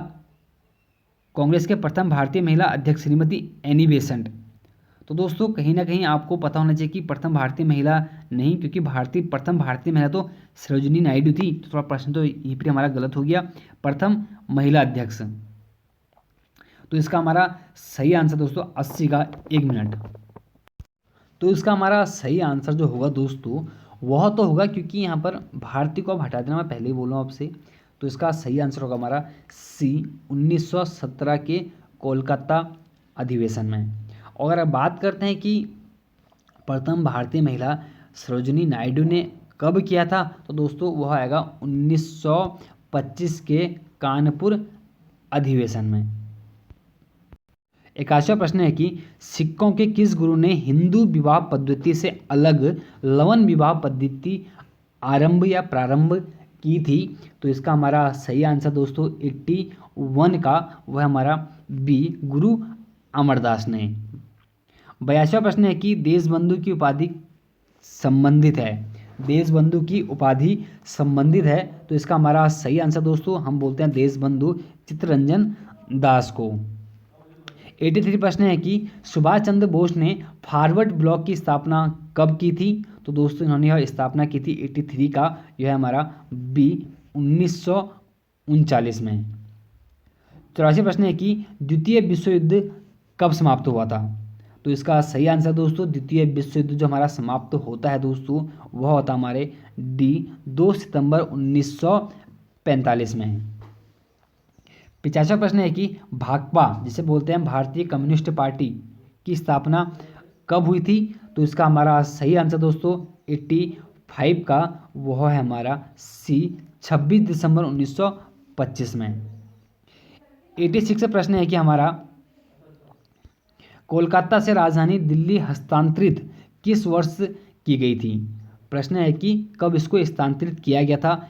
कांग्रेस के प्रथम भारतीय महिला अध्यक्ष श्रीमती एनी बेसेंट। तो दोस्तों कहीं ना कहीं आपको पता होना चाहिए कि प्रथम भारतीय महिला नहीं, क्योंकि प्रथम भारतीय महिला तो सरोजिनी नायडू थी। तो थोड़ा प्रश्न तो यहीं पर हमारा गलत हो गया, प्रथम महिला अध्यक्ष। तो इसका हमारा सही आंसर दोस्तों 80 का 1 मिनट। तो इसका हमारा सही आंसर जो होगा दोस्तों वह तो होगा, क्योंकि यहाँ पर भारतीय को अब हटा देना, मैं पहले ही बोल रहा हूँ आपसे। तो इसका सही आंसर होगा हमारा सी 1917 के कोलकाता अधिवेशन में। और अगर बात करते हैं कि प्रथम भारतीय महिला सरोजिनी नायडू ने कब किया था, तो दोस्तों वह आएगा 1925 के कानपुर अधिवेशन में। 81वां प्रश्न है कि सिखों के किस गुरु ने हिंदू विवाह पद्धति से अलग लवन विवाह पद्धति आरंभ या प्रारंभ की थी। तो इसका हमारा सही आंसर दोस्तों 81 का, वह हमारा बी गुरु अमरदास ने। 82वां प्रश्न है कि देशबंधु की उपाधि संबंधित है, देशबंधु की उपाधि संबंधित है। तो इसका हमारा सही आंसर दोस्तों हम बोलते हैं देशबंधु चित्तरंजन दास को। 83 प्रश्न है कि सुभाष चंद्र बोस ने फॉरवर्ड ब्लॉक की स्थापना कब की थी? तो दोस्तों इन्होंने यह स्थापना की थी 83 का, यह है हमारा बी 1939 में। 84 प्रश्न है कि द्वितीय विश्व युद्ध कब समाप्त हुआ था? तो इसका सही आंसर दोस्तों, द्वितीय विश्व युद्ध जो हमारा समाप्त होता है दोस्तों, वह होता हमारे डी 2 सितंबर 1945 में। 85वां प्रश्न है कि भाकपा जिसे बोलते हैं भारतीय कम्युनिस्ट पार्टी की स्थापना कब हुई थी? तो इसका हमारा सही आंसर दोस्तों 85 का, वह है हमारा सी 26 दिसंबर 1925 में। 86 प्रश्न है कि हमारा कोलकाता से राजधानी दिल्ली हस्तांतरित किस वर्ष की गई थी? प्रश्न है कि कब इसको स्थानांतरित किया गया था?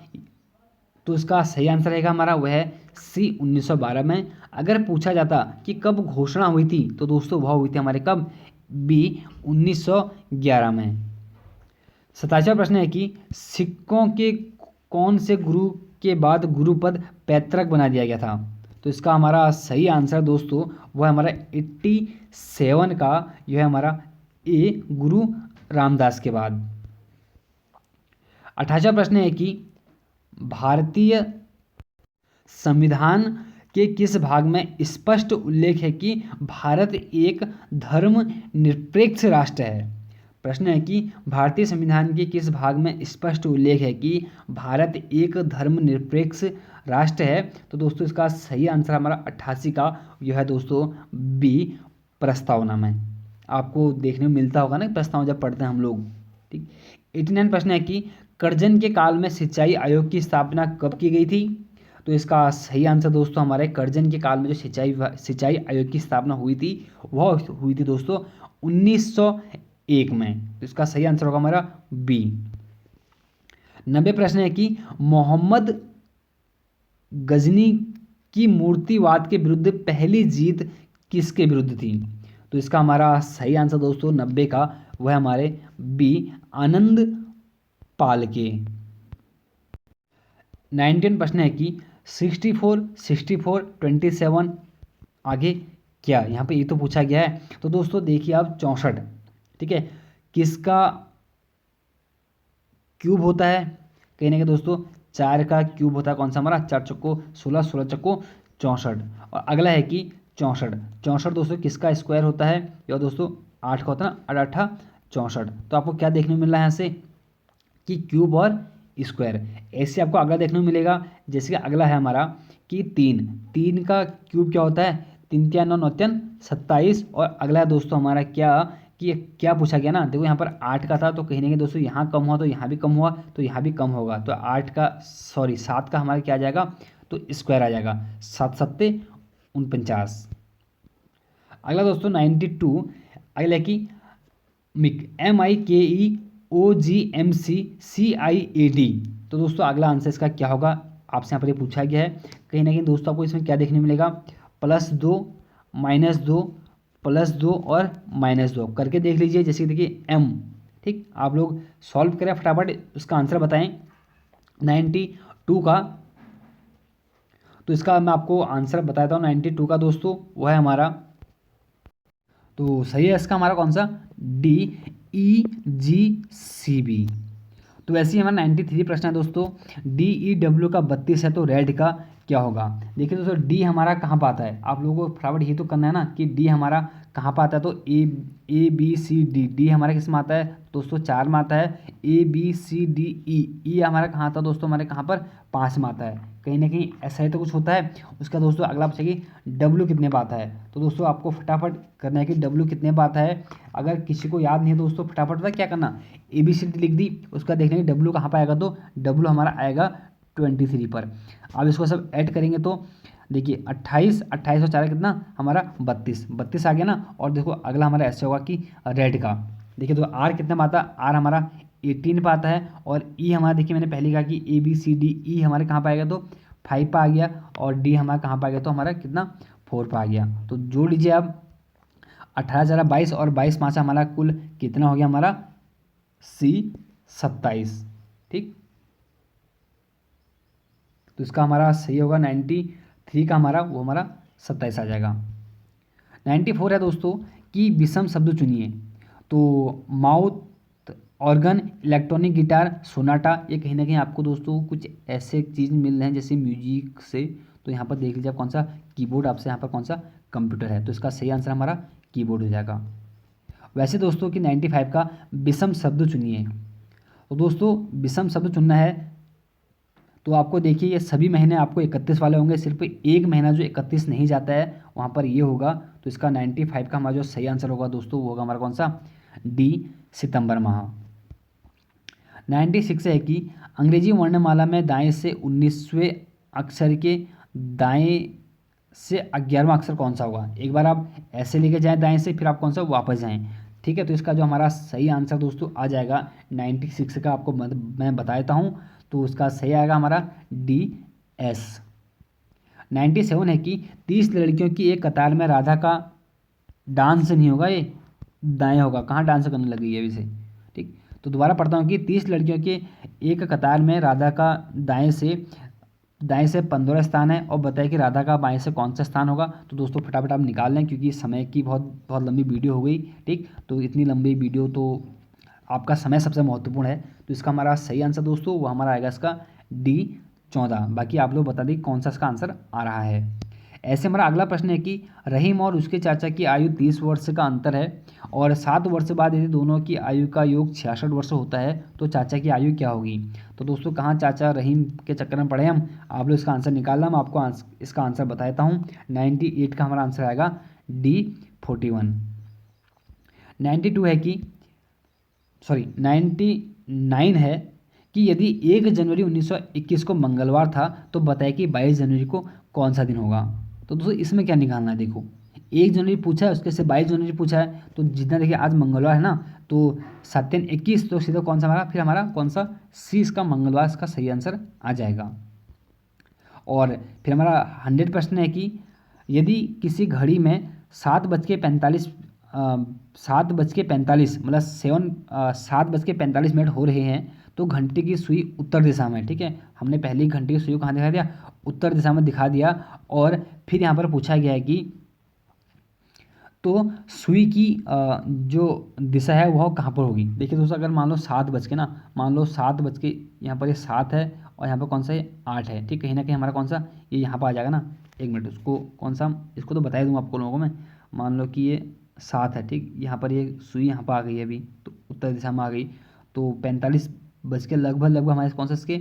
तो इसका सही आंसर रहेगा हमारा वह है सी 1912 में। अगर पूछा जाता कि कब घोषणा हुई थी, तो दोस्तों वह हुई थी हमारे कब, बी 1911 में। 27वां प्रश्न है कि सिखों के कौन से गुरु के बाद गुरुपद पैतृक बना दिया गया था? तो इसका हमारा सही आंसर दोस्तों वह हमारा 87 का, यह है हमारा ए गुरु रामदास के बाद। 28वां प्रश्न है कि भारतीय संविधान के किस भाग में स्पष्ट उल्लेख है कि भारत एक धर्मनिरपेक्ष राष्ट्र है? प्रश्न है कि भारतीय संविधान के किस भाग में स्पष्ट उल्लेख है कि भारत एक धर्मनिरपेक्ष राष्ट्र है? तो दोस्तों इसका सही आंसर हमारा 88 का, यह है दोस्तों बी प्रस्तावना में। आपको देखने में मिलता होगा ना प्रस्तावना जब पढ़ते हैं हम लोग, ठीक। 89 प्रश्न है कि कर्जन के काल में सिंचाई आयोग की स्थापना कब की गई थी? तो इसका सही आंसर दोस्तों हमारे कर्जन के काल में जो सिंचाई आयोग की स्थापना हुई थी, वह हुई थी दोस्तों 1901 में। तो इसका सही आंसर होगा हमारा बी। 90 प्रश्न है कि मोहम्मद गजनी की मूर्तिवाद के विरुद्ध पहली जीत किसके विरुद्ध थी? तो इसका हमारा सही आंसर दोस्तों 90 का, वह हमारे बी आनंद पाल के। 19 प्रश्न है कि 64, 64, 27 आगे क्या, यहाँ पे ये तो पूछा गया है। तो दोस्तों देखिए आप 64, ठीक है, किसका क्यूब होता है? कहीं ना कहीं दोस्तों 4 का क्यूब होता है। कौन सा हमारा? 4 चक्को 16, 16 चक्को 64। और अगला है कि 64, 64 दोस्तों किसका स्क्वायर होता है? या दोस्तों 8 का होता है ना, 8 8 64। तो आपको क्या देखने को मिल रहा है यहाँ से कि क्यूब और स्क्वायर। ऐसे आपको अगला देखने को मिलेगा, जैसे कि अगला है हमारा कि 3, 3 का क्यूब क्या होता है? 3 3 9 9 3 27। और अगला है दोस्तों हमारा क्या कि क्या पूछा गया ना, देखो यहाँ पर 8 का था, तो कहीं ना कहीं दोस्तों यहाँ कम हुआ तो यहाँ भी कम हुआ, तो यहाँ भी कम होगा, तो 7 का हमारा क्या आ जाएगा? तो स्क्वायर आ जाएगा, 7 7 49। अगला दोस्तों 92, अगला कि MIKEOGMCCIAD। तो दोस्तों अगला आंसर इसका क्या होगा? आपसे यहाँ पर पूछा गया है। कहीं ना कहीं दोस्तों आपको इसमें क्या देखने मिलेगा? +2, -2, +2 और -2 करके देख लीजिए। जैसे कि देखिए M, ठीक, आप लोग सॉल्व करें फटाफट, उसका आंसर बताएं 92 का। तो इसका मैं आपको आंसर बताता हूँ 92 का दोस्तों, वह है हमारा, तो सही है इसका हमारा कौन सा? DEGCB। तो वैसे ही हमारा 93 प्रश्न है दोस्तों, DEW का 32 है, तो रेड का क्या होगा? देखिए दोस्तों डी हमारा कहाँ पर आता है? आप लोगों को फटाफट ये तो करना है ना कि डी हमारा कहाँ पर आता है। तो ABCD, डी हमारा किस में आता है दोस्तों? 4 में आता है। ABCDE, ई हमारा कहाँ आता है दोस्तों? हमारे कहाँ पर? 5 में आता है। कहीं ना कहीं ऐसा ही तो कुछ होता है। उसका दोस्तों अगला पूछा कि डब्ल्यू कितने पर आता है? तो दोस्तों आपको फटाफट करना है कि डब्ल्यू कितने पर आता है। अगर किसी को याद नहीं है दोस्तों, फटाफट पता क्या करना, ABCD लिख दी, उसका देखने कि डब्ल्यू कहाँ पर आएगा। तो डब्ल्यू हमारा आएगा 23 पर। अब इसको सब ऐड करेंगे तो देखिए 28, 28 और 4 कितना हमारा 32, 32 आ गया ना। और देखो अगला हमारा ऐसे होगा कि रेड का, देखिए तो आर कितना में आता है? आर हमारा 18 पे आता है। और ई हमारा देखिए मैंने पहले कहा कि ABCDE हमारे कहाँ पर आएगा? तो 5 पे आ गया। और डी हमारा कहाँ पर आ गया? तो हमारा कितना 4 पे आ गया। तो जोड़ लीजिए आप 18 ज़रा 22 और 22 5 हमारा कुल कितना हो गया हमारा? C 27, ठीक। तो इसका हमारा सही होगा 93 का हमारा, वो हमारा 27 आ जाएगा। 94 है दोस्तों कि विषम शब्द चुनिए। तो mouth organ, electronic guitar, Sonata, ये कहीं ना कहीं आपको दोस्तों कुछ ऐसे चीज़ मिल रहे हैं जैसे म्यूजिक से। तो यहाँ पर देख लीजिए आप कौन सा कीबोर्ड, आपसे यहाँ पर कौन सा कंप्यूटर है, तो इसका सही आंसर हमारा कीबोर्ड हो जाएगा। वैसे दोस्तों कि 95 का विषम शब्द चुनिए। तो दोस्तों विषम शब्द चुनना है तो आपको देखिए ये सभी महीने आपको 31 वाले होंगे, सिर्फ एक महीना जो 31 नहीं जाता है वहाँ पर ये होगा। तो इसका 95 का हमारा जो सही आंसर होगा दोस्तों वो होगा हमारा कौन सा, डी, सितंबर माह। 96 है कि अंग्रेजी वर्णमाला में दाएं से 19वें अक्षर के दाएं से 11वां अक्षर कौन सा होगा। एक बार आप ऐसे लेके जाएं दाएं से, फिर आप कौन सा वापस जाएं, ठीक है। तो इसका जो हमारा सही आंसर दोस्तों आ जाएगा 96 का, आपको मैं बता देता हूँ। तो उसका सही आएगा हमारा डी, एस। 97 है कि 30 लड़कियों की एक कतार में राधा का डांस नहीं होगा, ये दाएं होगा। कहाँ डांस करने लगी है अभी से, ठीक। तो दोबारा पढ़ता हूँ कि 30 लड़कियों के एक कतार में राधा का दाएं से 15 स्थान है, और बताइए कि राधा का बाएं से कौन सा स्थान होगा। तो दोस्तों फटाफट आप निकाल लें क्योंकि समय की बहुत बहुत लंबी वीडियो हो गई, ठीक। तो इतनी लंबी वीडियो तो आपका समय सबसे महत्वपूर्ण है। तो इसका हमारा सही आंसर दोस्तों वो हमारा आएगा इसका डी, 14। बाकी आप लोग बता दें कौन सा इसका आंसर आ रहा है। ऐसे हमारा अगला प्रश्न है कि रहीम और उसके चाचा की आयु 30 वर्ष का अंतर है, और 7 वर्ष बाद यदि दोनों की आयु का योग 66 वर्ष होता है तो चाचा की आयु क्या होगी। तो दोस्तों कहाँ चाचा रहीम के चक्कर में पड़े हम, आप लोग इसका आंसर निकालना। मैं आपको इसका आंसर बता देता हूँ। 98 का हमारा आंसर आएगा डी, 41। 92 है कि 99 है कि यदि 1 जनवरी 1921 को मंगलवार था तो बताइए कि 22 जनवरी को कौन सा दिन होगा। तो दोस्तों इसमें क्या निकालना है, देखो 1 जनवरी पूछा है, उसके से 22 जनवरी पूछा है, तो जितना देखिए आज मंगलवार है ना, तो 7-21, तो सीधा कौन सा हमारा, फिर हमारा कौन सा सी, इसका मंगलवार इसका सही आंसर आ जाएगा। और फिर हमारा 100 प्रश्न है कि यदि किसी घड़ी में 7:45 मतलब 7:45 हो रहे हैं तो घंटे की सुई उत्तर दिशा में, ठीक है। हमने पहले ही घंटे की सुई को कहाँ दिखा दिया, उत्तर दिशा में दिखा दिया। और फिर यहाँ पर पूछा गया है कि तो सुई की जो दिशा है वह कहाँ पर होगी। देखिए दोस्तों अगर मान लो 7 बज के ना, मान लो 7 बज के, यहाँ पर ये 7 है और यहाँ पर कौन सा है 8 है, ठीक। कहीं ना कहीं हमारा कौन सा ये यहाँ पर आ जाएगा ना। एक मिनट, उसको कौन सा, इसको तो बता ही दूँगा आपको लोगों को मैं। मान लो कि ये 7 है, ठीक। यहाँ पर ये सुई यहाँ पर आ गई है अभी, तो उत्तर दिशा में आ गई। तो 45 बज के लगभग हमारे कौन सा इसके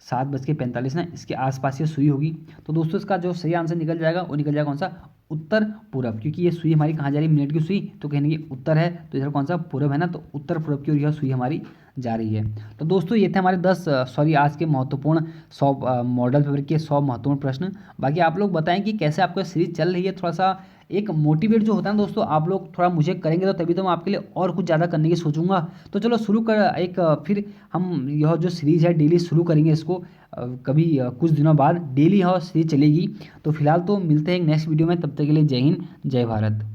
7:45 ना, इसके आसपास ये सुई होगी। तो दोस्तों इसका जो सही आंसर निकल जाएगा वो निकल जाएगा कौन सा, उत्तर पूरब, क्योंकि ये सुई हमारी कहाँ जा रही है, मिनट की सुई, तो कहीं ना कहीं उत्तर है, तो इधर कौन सा पूरब है ना, तो उत्तर पूरब की ओर यह सुई हमारी जा रही है। तो दोस्तों ये थे हमारे आज के महत्वपूर्ण 100 मॉडल पेपर के 100 महत्वपूर्ण प्रश्न। बाकी आप लोग बताएं कि कैसे आपको सीरीज चल रही है। थोड़ा सा एक मोटिवेट जो होता है ना दोस्तों, आप लोग थोड़ा मुझे करेंगे तो तभी तो मैं आपके लिए और कुछ ज़्यादा करने की सोचूंगा। तो चलो शुरू कर एक फिर हम यह जो सीरीज़ है डेली शुरू करेंगे इसको कभी कुछ दिनों बाद डेली यह सीरीज चलेगी। तो फिलहाल तो मिलते हैं एक नेक्स्ट वीडियो में, तब तक के लिए जय हिंद, जय भारत।